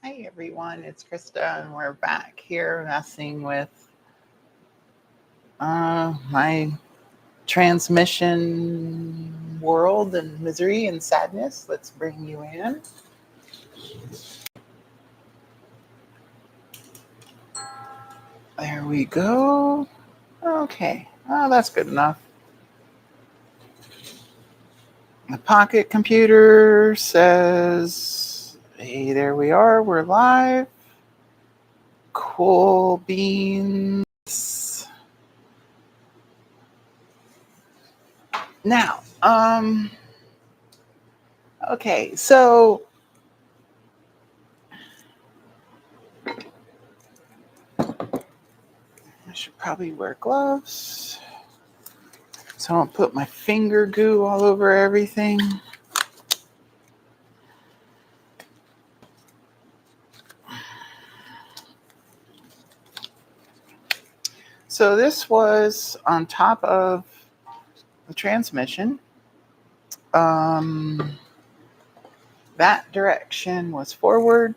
Hi everyone, it's Krista, and we're back here messing with my transmission world and misery and sadness. Let's bring you in. There we go. Okay, that's good enough. The pocket computer says, hey, there we are. We're live. Cool beans. Now, okay, so I should probably wear gloves so I don't put my finger goo all over everything. So this was on top of the transmission. That direction was forward.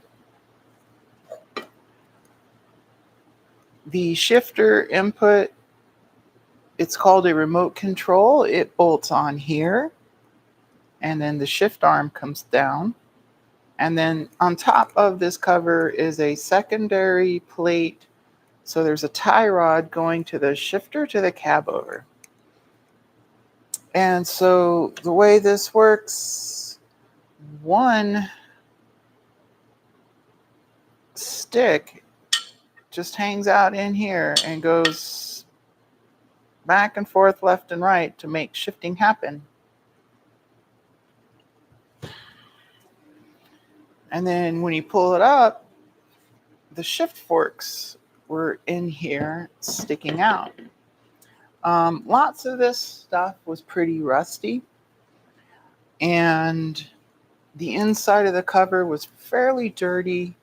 The shifter input, it's called a remote control. It bolts on here, and then the shift arm comes down. And then on top of this cover is a secondary plate. So there's a tie rod going to the shifter to the cab over. And so the way this works, one stick just hangs out in here and goes back and forth, left and right to make shifting happen. And then when you pull it up, the shift forks were in here sticking out. Lots of this stuff was pretty rusty, and the inside of the cover was fairly dirty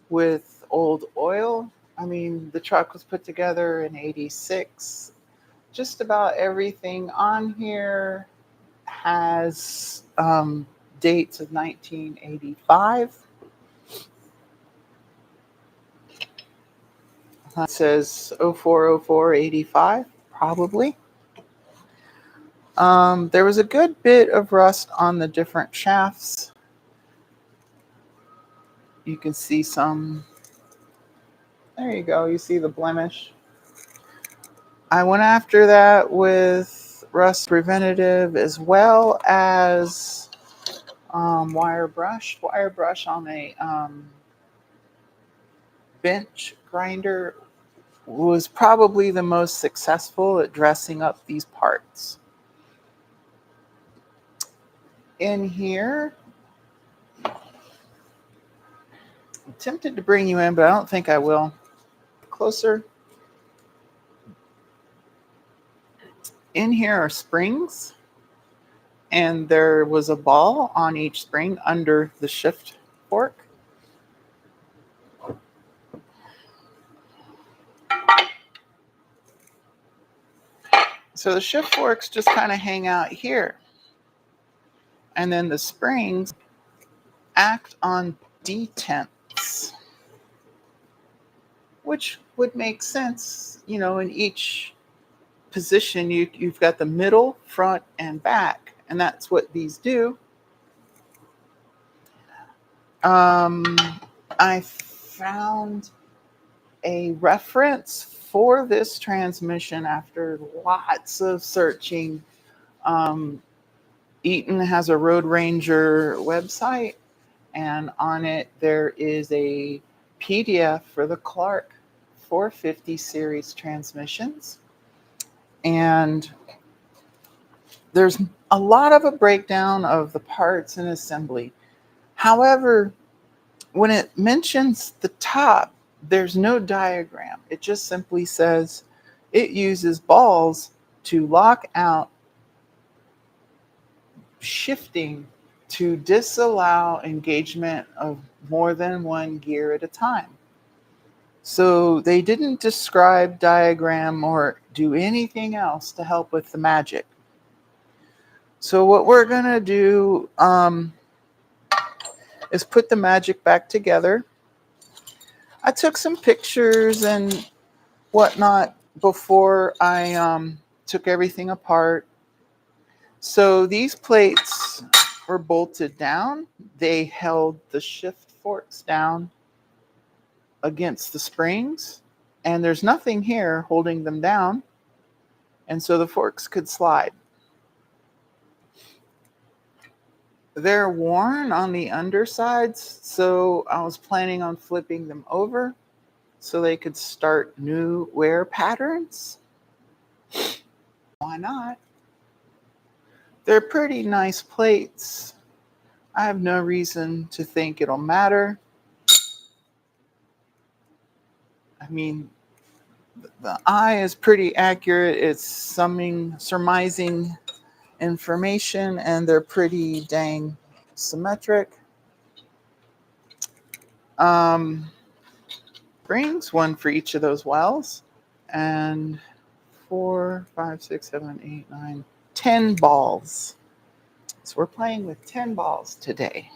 with old oil. I mean, the truck was put together in '86. Just about everything on here has dates of 1985. It says 040485, probably. There was a good bit of rust on the different shafts. You can see some. There you go. You see the blemish. I went after that with rust preventative as well as wire brush. Wire brush on a bench grinder was probably the most successful at dressing up these parts. In here, I'm tempted to bring you in, but I don't think I will. Closer. In here are springs, and there was a ball on each spring under the shift fork. So the shift forks just kind of hang out here. And then the springs act on detents, which would make sense, in each position you've got the middle, front, and back, and that's what these do. I found a reference for this transmission after lots of searching. Eaton has a Road Ranger website, and on it there is a PDF for the Clark 450 series transmissions. And there's a lot of a breakdown of the parts and assembly. However, when it mentions the top, there's no diagram. It just simply says it uses balls to lock out shifting to disallow engagement of more than one gear at a time. So they didn't describe, diagram, or do anything else to help with the magic. So what we're going to do is put the magic back together. I took some pictures and whatnot before I took everything apart. So these plates were bolted down. They held the shift forks down against the springs, and there's nothing here holding them down, and so the forks could slide. They're worn on the undersides, so I was planning on flipping them over so they could start new wear patterns. Why not? They're pretty nice plates. I have no reason to think it'll matter. I mean, the eye is pretty accurate. It's surmising information, and they're pretty dang symmetric. Um, Brings one for each of those wells, and 4, 5, 6, 7, 8, 9, 10 balls. So we're playing with 10 balls today.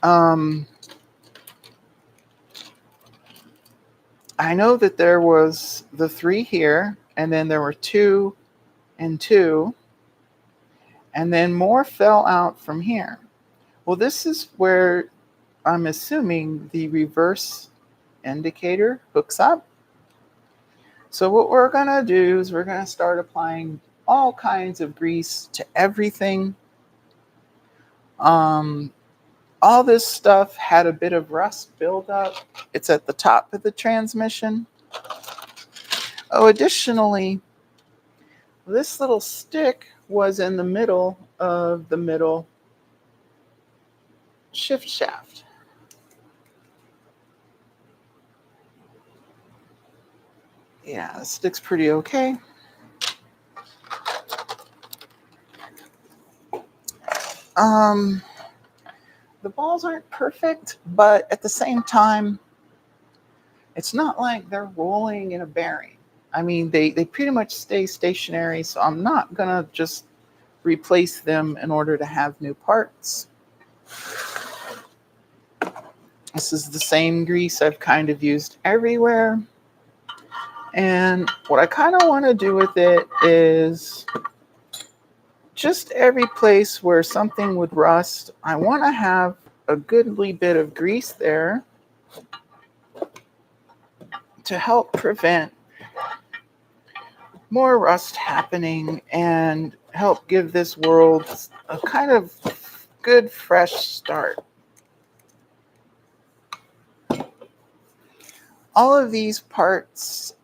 I know that there was the 3 here, and then there were 2 and 2, and then more fell out from here. Well, this is where I'm assuming the reverse indicator hooks up. So what we're going to do is we're going to start applying all kinds of grease to everything. All this stuff had a bit of rust buildup. It's at the top of the transmission. Oh, additionally, this little stick was in the middle of the middle shift shaft. Yeah, the stick's pretty okay. The balls aren't perfect, but at the same time, it's not like they're rolling in a bearing. I mean, they pretty much stay stationary, so I'm not going to just replace them in order to have new parts. This is the same grease I've kind of used everywhere. And what I kind of want to do with it is just every place where something would rust, I want to have a goodly bit of grease there to help prevent more rust happening and help give this world a kind of good fresh start. All of these parts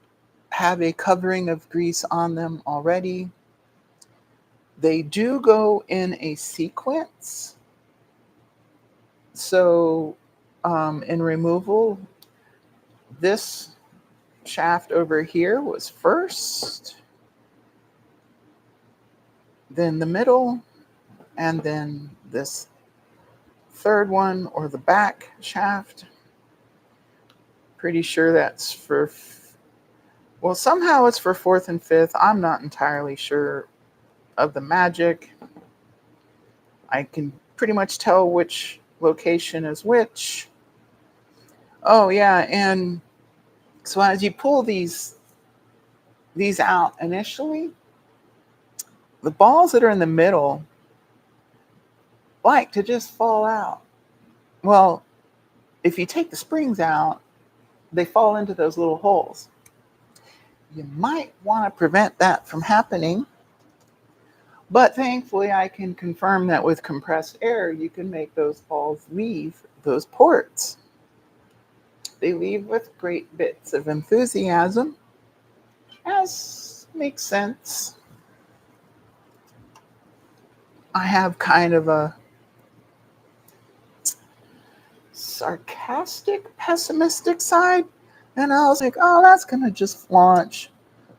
have a covering of grease on them already. They do go in a sequence. So in removal, this shaft over here was first, then the middle, and then this third one, or the back shaft. Pretty sure that's for, well, somehow it's for 4th and 5th. I'm not entirely sure of the magic. I can pretty much tell which location is which. Oh yeah, and so as you pull these out initially, the balls that are in the middle like to just fall out. Well, if you take the springs out, they fall into those little holes. You might want to prevent that from happening, but thankfully I can confirm that with compressed air, you can make those balls leave those ports. They leave with great bits of enthusiasm, as makes sense. I have kind of a sarcastic, pessimistic side, and I was like, oh, that's going to just launch.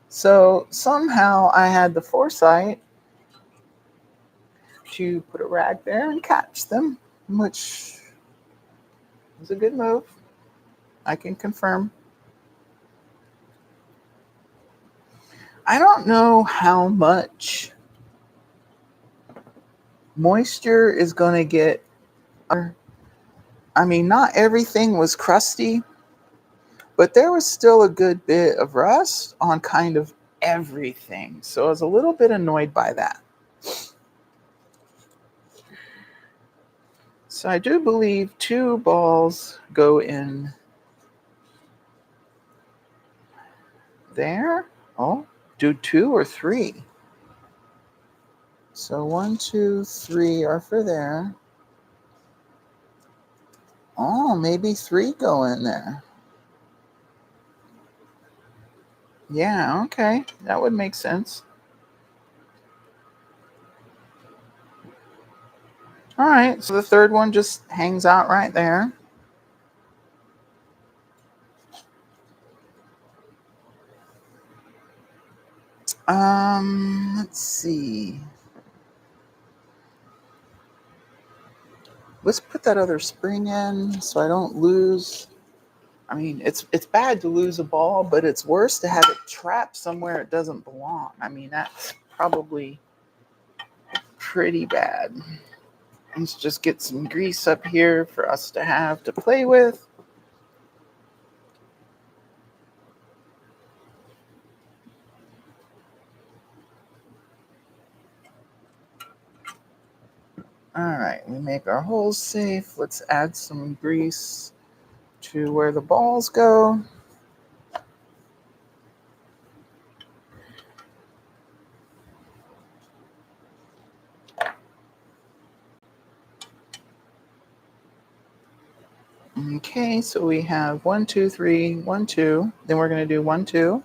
So somehow I had the foresight to put a rag there and catch them, which was a good move. I can confirm. I don't know how much moisture is going to get I mean, not everything was crusty, but there was still a good bit of rust on kind of everything. So I was a little bit annoyed by that. So I do believe 2 balls go in there. Oh, do 2 or 3? So 1, 2, 3 are for there. Oh, maybe 3 go in there. Yeah, okay. That would make sense. All right, so the third one just hangs out right there. Let's see. Let's put that other spring in so I don't lose. I mean, it's bad to lose a ball, but it's worse to have it trapped somewhere it doesn't belong. I mean, that's probably pretty bad. Let's just get some grease up here for us to have to play with. All right, we make our holes safe. Let's add some grease to where the balls go. Okay, so we have 1, 2, 3, 1, 2. Then we're going to do 1, 2.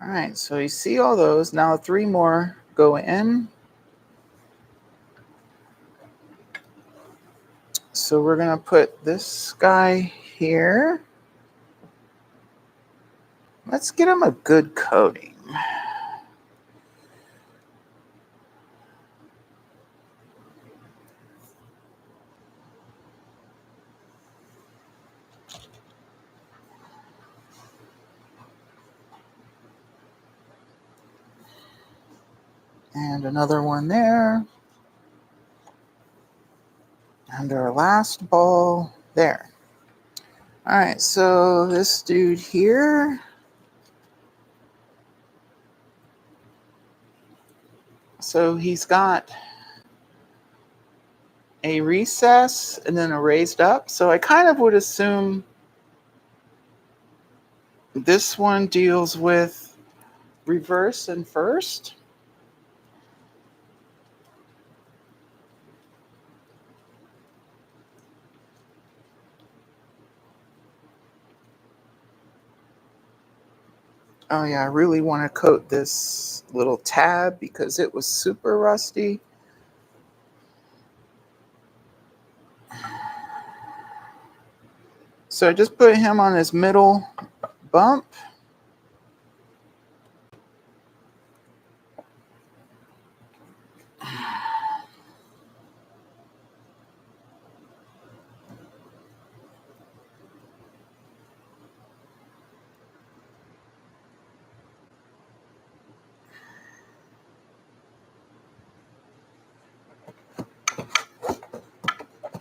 All right, so you see all those. Now 3 more go in. So we're going to put this guy here. Let's get him a good coating. And another one there. And our last ball there. All right, so this dude here. So he's got a recess and then a raised up. So I kind of would assume this one deals with reverse and first. Oh yeah, I really want to coat this little tab because it was super rusty. So I just put him on his middle bump.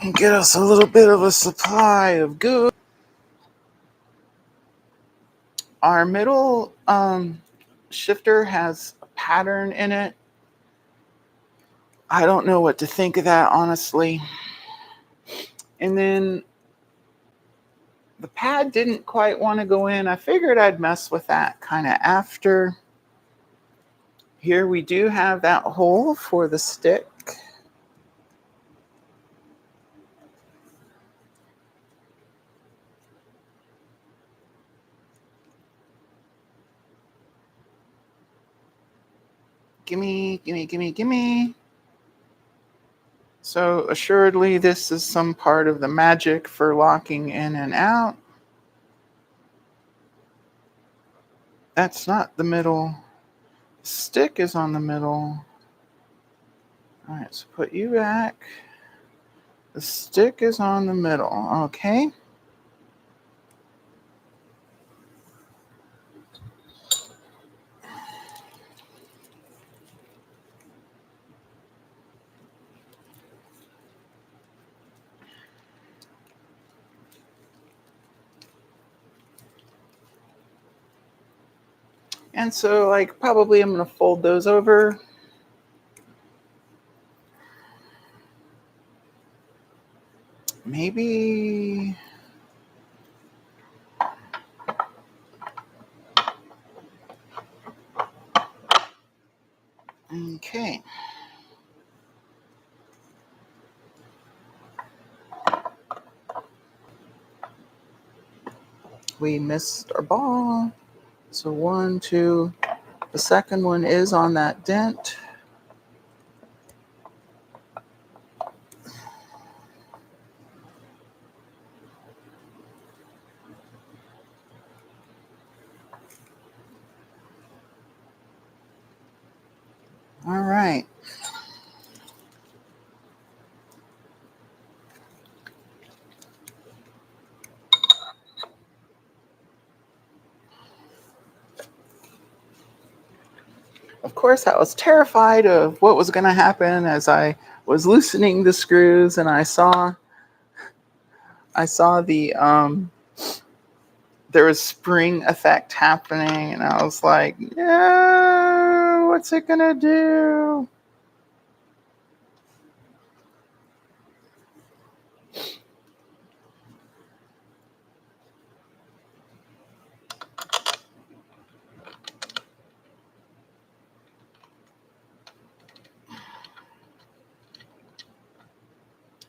And get us a little bit of a supply of goo. Our middle shifter has a pattern in it. I don't know what to think of that, honestly. And then the pad didn't quite want to go in. I figured I'd mess with that kind of after. Here we do have that hole for the stick. Gimme, gimme, gimme, gimme. So assuredly this is some part of the magic for locking in and out. That's not the middle. Stick is on the middle. All right, so put you back. The stick is on the middle. Okay. And so, like, probably I'm going to fold those over. Maybe. Okay. We missed our ball. So 1, 2. The second one is on that dent. All right. Of course, I was terrified of what was going to happen as I was loosening the screws, and I saw the there was spring effect happening, and I was like, no, what's it going to do?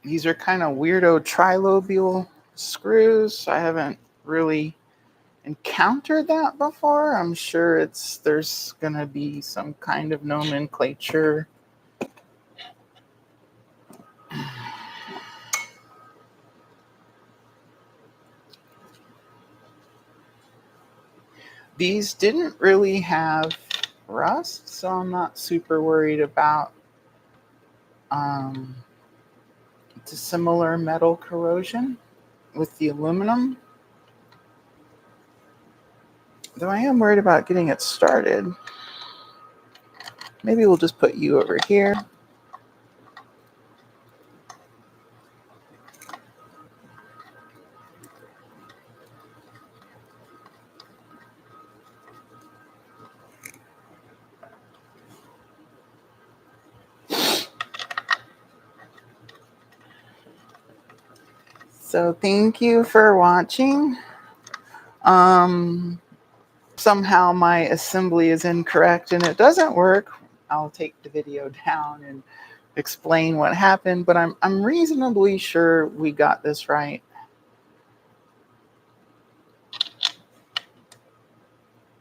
These are kind of weirdo trilobule screws. I haven't really encountered that before. I'm sure there's going to be some kind of nomenclature. These didn't really have rust, so I'm not super worried about dissimilar metal corrosion with the aluminum. Though I am worried about getting it started. Maybe we'll just put you over here. So thank you for watching. Somehow my assembly is incorrect and it doesn't work. I'll take the video down and explain what happened, but I'm reasonably sure we got this right.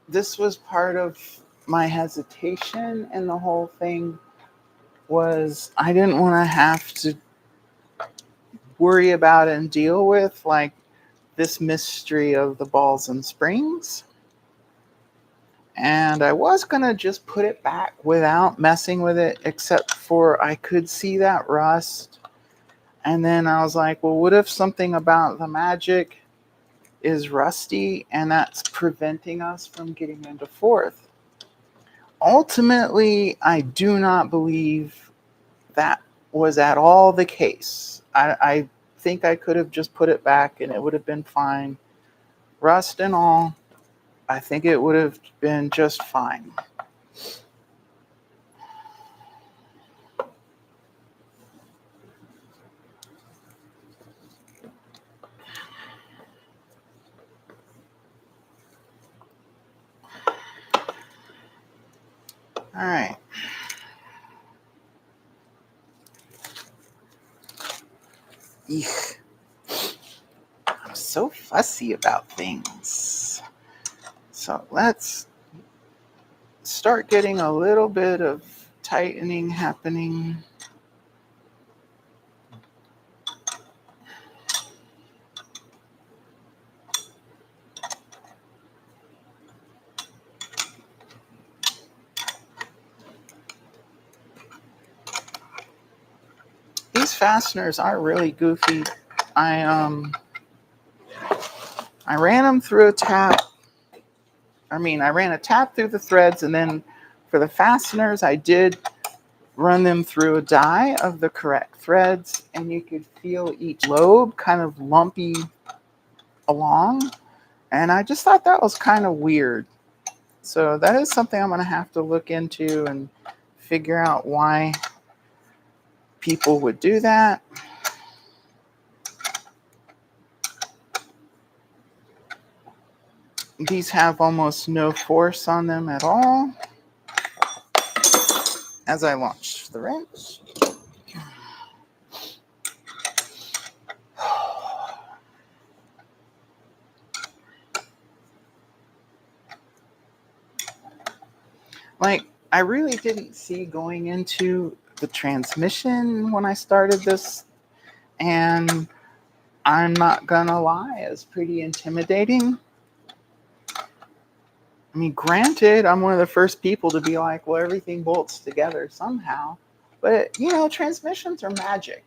This was part of my hesitation, and the whole thing was I didn't want to have to worry about and deal with like this mystery of the balls and springs. And I was going to just put it back without messing with it, except for I could see that rust. And then I was like, well, what if something about the magic is rusty and that's preventing us from getting into fourth? Ultimately, I do not believe that was at all the case. I think I could have just put it back and it would have been fine. Rust and all, I think it would have been just fine. All right. Eek. I'm so fussy about things. So let's start getting a little bit of tightening happening. These fasteners are really goofy. I ran them through a tap. I ran a tap through the threads, and then for the fasteners, I did run them through a die of the correct threads, and you could feel each lobe kind of lumpy along. And I just thought that was kind of weird. So that is something I'm going to have to look into and figure out why people would do that. These have almost no force on them at all. As I launch the wrench. Like, I really didn't see going into the transmission when I started this, and I'm not gonna lie, it's pretty intimidating. I mean, granted, I'm one of the first people to be like, well, everything bolts together somehow. But, transmissions are magic.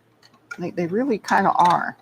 They really kind of are.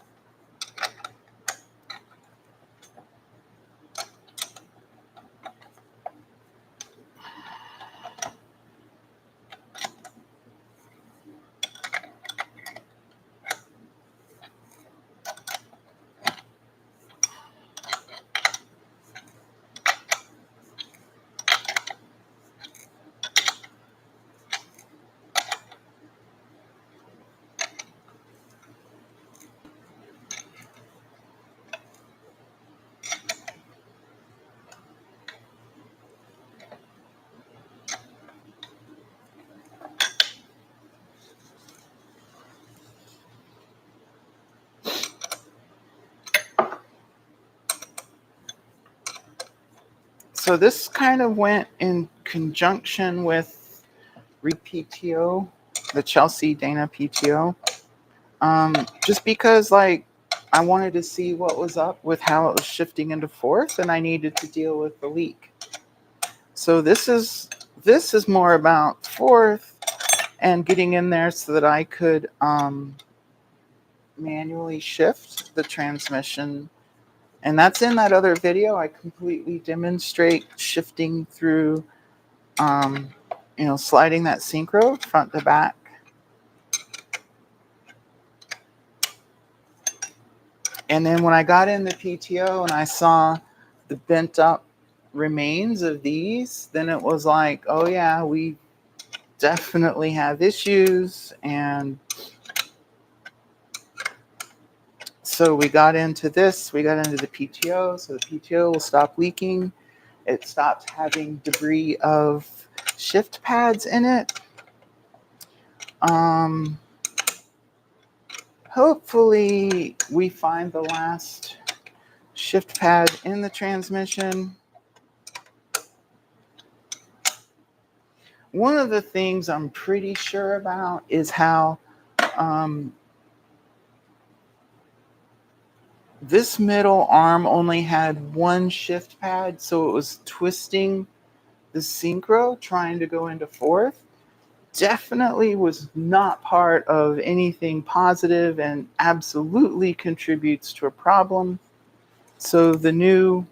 So this kind of went in conjunction with PTO, the Chelsea Dana PTO. Just because, like, I wanted to see what was up with how it was shifting into fourth, and I needed to deal with the leak. So this is more about fourth and getting in there so that I could manually shift the transmission. And that's in that other video. I completely demonstrate shifting through, sliding that synchro front to back. And then when I got in the PTO and I saw the bent up remains of these, then it was like, oh yeah, we definitely have issues. And so we got into this, we got into the PTO, so the PTO will stop leaking. It stopped having debris of shift pads in it. Hopefully we find the last shift pad in the transmission. One of the things I'm pretty sure about is how this middle arm only had one shift pad, so it was twisting the synchro trying to go into fourth. Definitely was not part of anything positive and absolutely contributes to a problem. So the new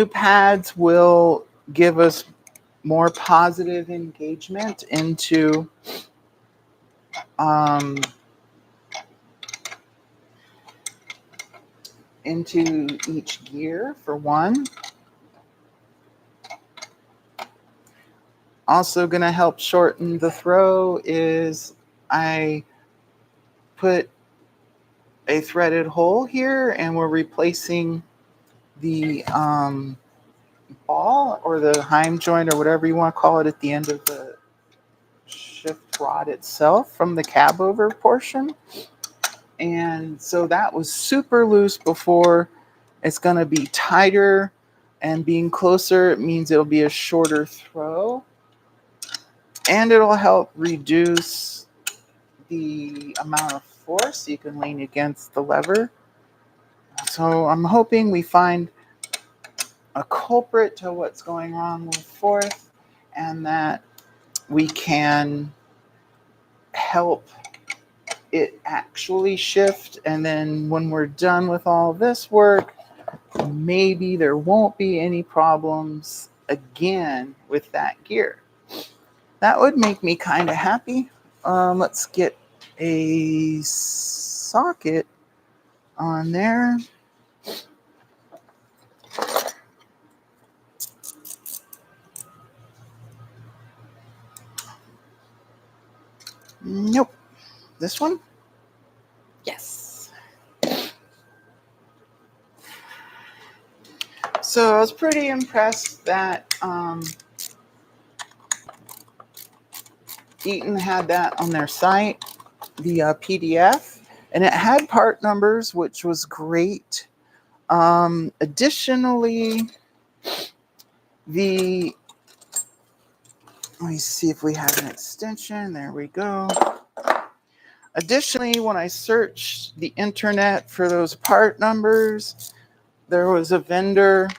pads will give us more positive engagement into each gear, for one. Also going to help shorten the throw is I put a threaded hole here, and we're replacing the ball or the Heim joint or whatever you want to call it at the end of the shift rod itself from the cab over portion. And so that was super loose before. It's going to be tighter, and being closer, it means it'll be a shorter throw. And it'll help reduce the amount of force you can lean against the lever. So I'm hoping we find a culprit to what's going wrong with fourth, and that we can help it actually shift. And then when we're done with all this work, maybe there won't be any problems again with that gear. That would make me kind of happy. Let's get a socket on there. Nope. This one? Yes. So I was pretty impressed that Eaton had that on their site, the PDF, and it had part numbers, which was great. Additionally, let me see if we have an extension. There we go. Additionally, when I searched the internet for those part numbers, there was a vendor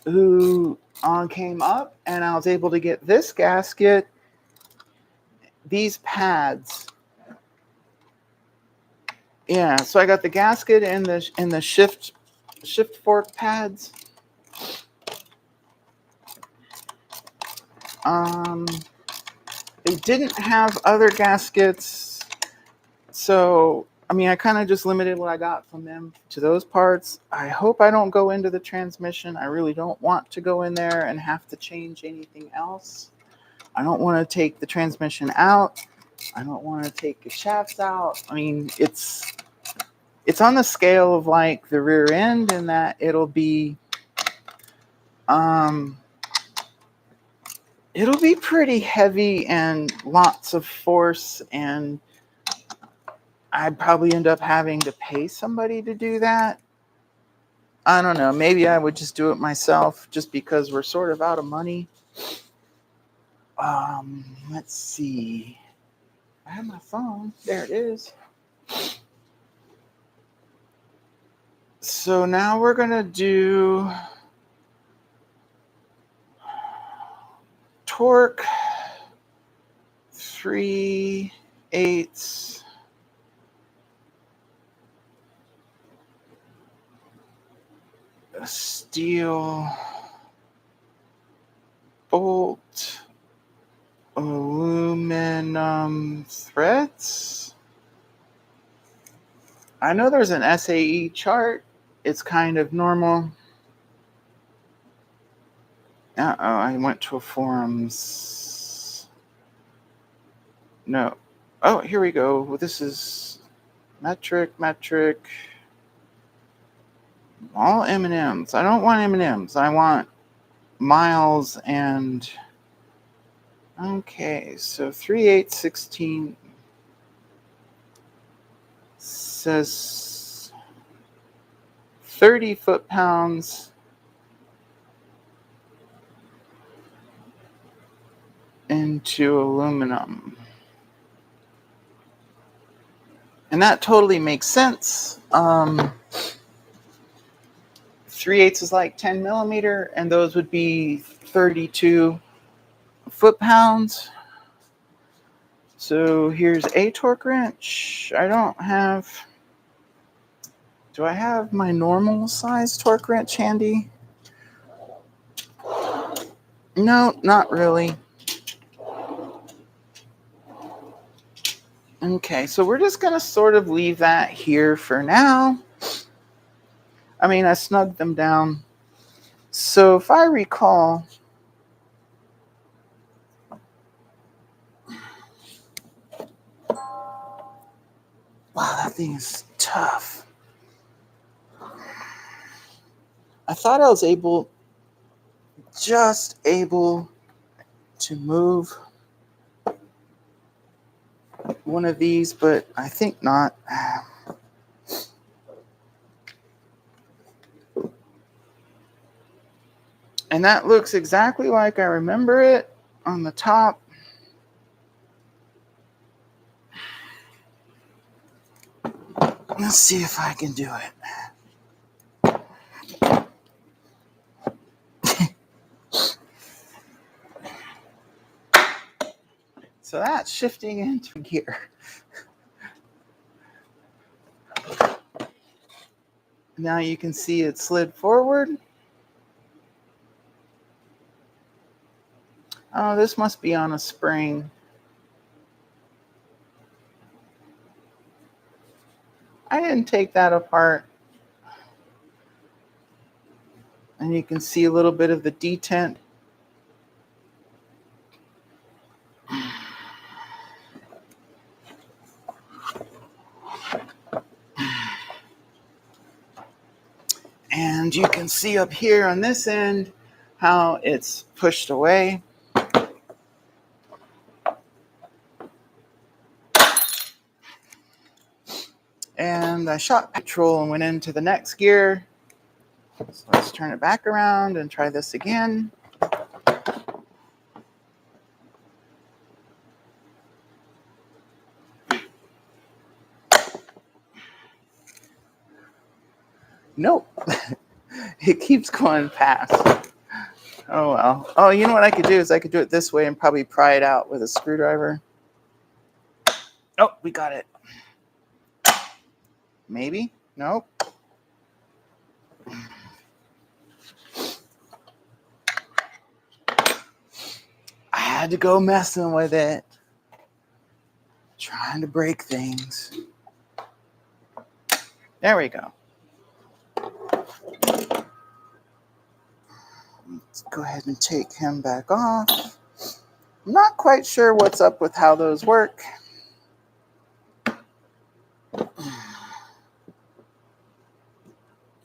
who came up, and I was able to get this gasket, these pads. Yeah, so I got the gasket and the shift fork pads. They didn't have other gaskets, so I mean, I kind of just limited what I got from them to those parts. I hope I don't go into the transmission. I really don't want to go in there and have to change anything else. I don't want to take the transmission out. I don't want to take the shafts out. I mean, it's on the scale of like the rear end, in that it'll be pretty heavy and lots of force, and I'd probably end up having to pay somebody to do that. I don't know. Maybe I would just do it myself, just because we're sort of out of money. Let's see. I have my phone. There it is. So now we're going to do torque 3/8 steel bolt aluminum threads. I know there's an SAE chart. It's kind of normal. I went to a forums. No. Oh, here we go. Well, this is metric. All M&Ms. I don't want M&Ms. I want miles and... Okay, so 3/8/16 says 30 foot-pounds into aluminum. And that totally makes sense. 3/8 is like 10 millimeter, and those would be 32 foot-pounds. So here's a torque wrench. Do I have my normal size torque wrench handy? No, not really. Okay, so we're just going to sort of leave that here for now. I mean, I snugged them down. So if I recall, wow, that thing is tough. I thought I was just able to move one of these, but I think not. And that looks exactly like I remember it on the top. Let's see if I can do it. So that's shifting into gear. Now you can see it slid forward. Oh, this must be on a spring. I didn't take that apart. And you can see a little bit of the detent. And you can see up here on this end how it's pushed away. And I shot petrol and went into the next gear. So let's turn it back around and try this again. Nope. It keeps going past. Oh well. Oh, you know what I could do is I could do it this way and probably pry it out with a screwdriver. Oh, we got it. Maybe? Nope. I had to go messing with it. Trying to break things. There we go. Let's go ahead and take him back off. I'm not quite sure what's up with how those work.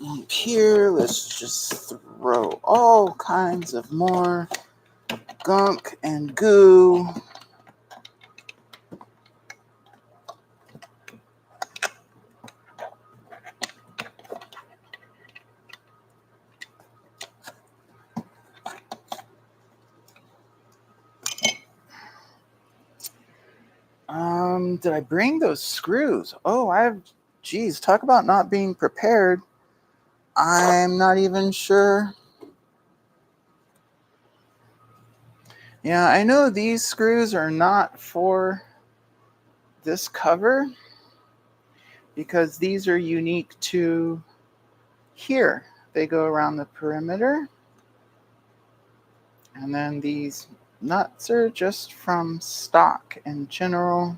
Up here, let's just throw all kinds of more gunk and goo. Did I bring those screws? Oh, geez, talk about not being prepared. I'm not even sure. Yeah, I know these screws are not for this cover because these are unique to here. They go around the perimeter. And then these nuts are just from stock in general.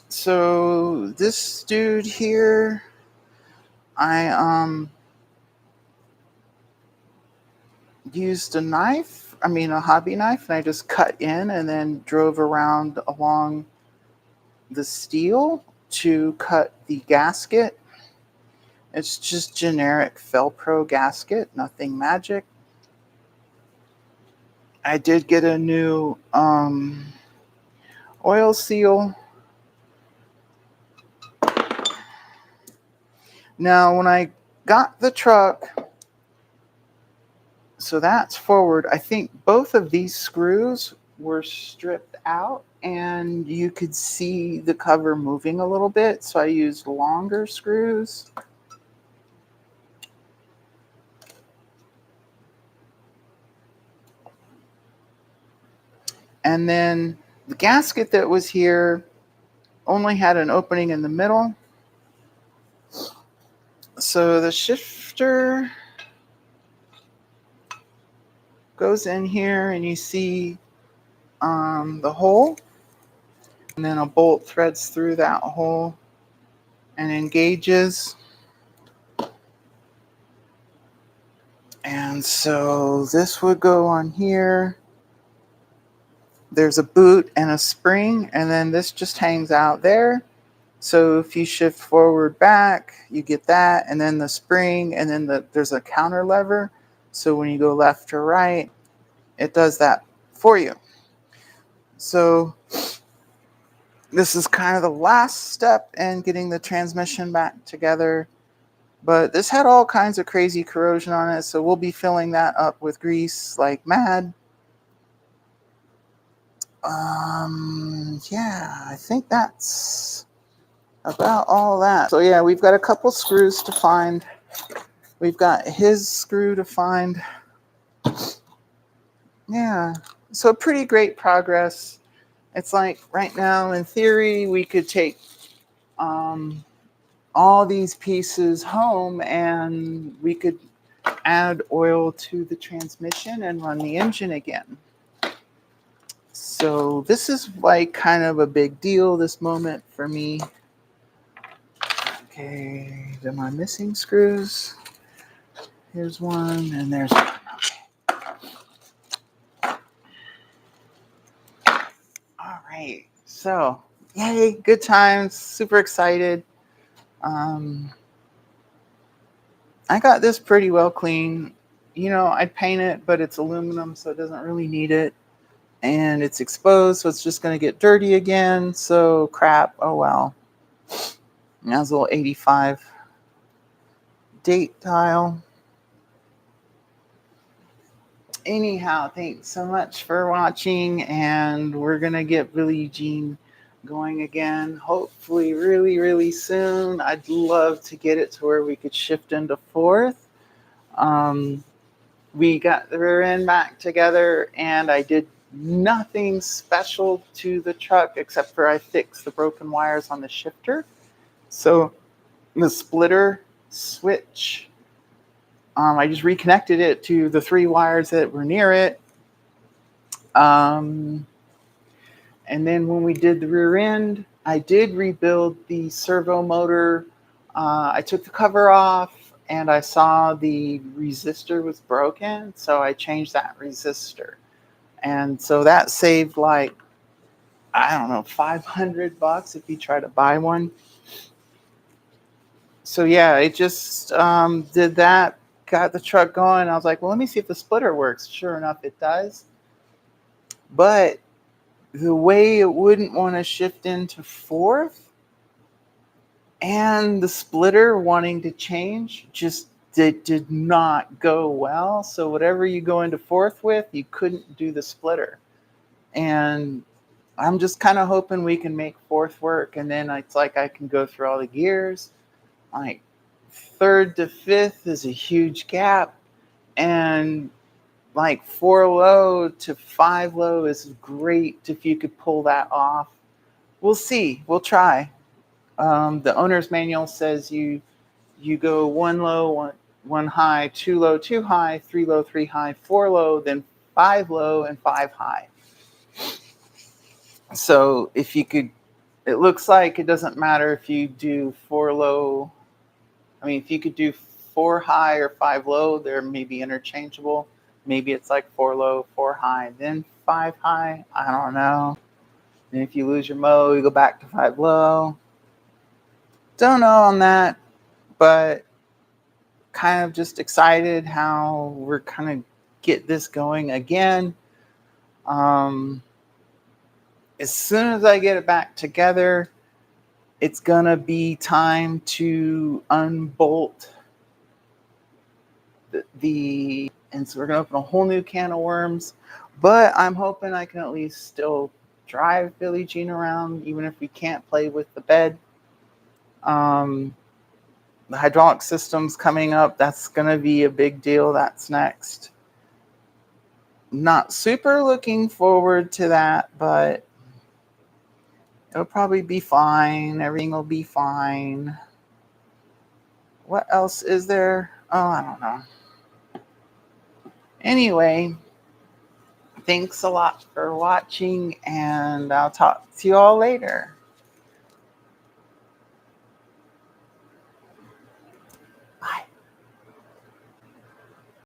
So this dude here, I used a hobby knife, and I just cut in and then drove around along the steel to cut the gasket. It's just generic Velcro gasket, nothing magic. I did get a new oil seal. Now, when I got the truck, so that's forward, I think both of these screws were stripped out and you could see the cover moving a little bit. So I used longer screws. And then the gasket that was here only had an opening in the middle. So the shifter goes in here and you see the hole. And then a bolt threads through that hole and engages. And so this would go on here. There's a boot and a spring, and then this just hangs out there. So if you shift forward back, you get that, and then the spring, and then there's a counter lever. So when you go left or right, it does that for you. So this is kind of the last step in getting the transmission back together. But this had all kinds of crazy corrosion on it, so we'll be filling that up with grease like mad. Yeah, I think that's about all that. So yeah, we've got a couple screws to find. We've got his screw to find. Yeah, so pretty great progress. It's like right now, in theory, we could take all these pieces home, and we could add oil to the transmission and run the engine again. So this is like kind of a big deal, this moment for me. Okay, am I missing screws? Here's one, and there's one. All right, so yay, good times, super excited. Um, I got this pretty well clean. You know, I'd paint it, but it's aluminum, so it doesn't really need it. And it's exposed, so it's just going to get dirty again. So crap, oh well. That's a little 85 date tile. Anyhow, thanks so much for watching, and we're going to get Billie Eugene going again, hopefully really, really soon. I'd love to get it to where we could shift into fourth. We got the rear end back together, and I did nothing special to the truck except for I fixed the broken wires on the shifter. So the splitter switch, I just reconnected it to the 3 wires that were near it. And then when we did the rear end, I did rebuild the servo motor. I took the cover off, and I saw the resistor was broken, so I changed that resistor. And so that saved like, I don't know, $500 if you try to buy one. So yeah, it just did that, got the truck going. I was like, well, let me see if the splitter works. Sure enough, it does. But the way it wouldn't want to shift into fourth, and the splitter wanting to change, just did not go well. So whatever you go into fourth with, you couldn't do the splitter. And I'm just kind of hoping we can make fourth work, and then it's like I can go through all the gears. Like third to fifth is a huge gap, and like 4 low to 5 low is great if you could pull that off. We'll see. We'll try. The owner's manual says you go 1 low, one high, 2 low, 2 high, 3 low, 3 high, 4 low, then 5 low and 5 high. So if you could, it looks like it doesn't matter if you do 4 low. I mean, if you could do 4 high or 5 low, they're maybe interchangeable. Maybe it's like 4 low, 4 high, then 5 high. I don't know. And if you lose your mo, you go back to 5 low. Don't know on that, but kind of just excited how we're kind of get this going again. As soon as I get it back together, it's gonna be time to unbolt and so we're gonna open a whole new can of worms. But I'm hoping I can at least still drive Billie Jean around, even if we can't play with the bed. The hydraulic system's coming up. That's gonna be a big deal. That's next. Not super looking forward to that, but it'll probably be fine. Everything will be fine. What else is there? Oh, I don't know. Anyway, thanks a lot for watching, and I'll talk to you all later.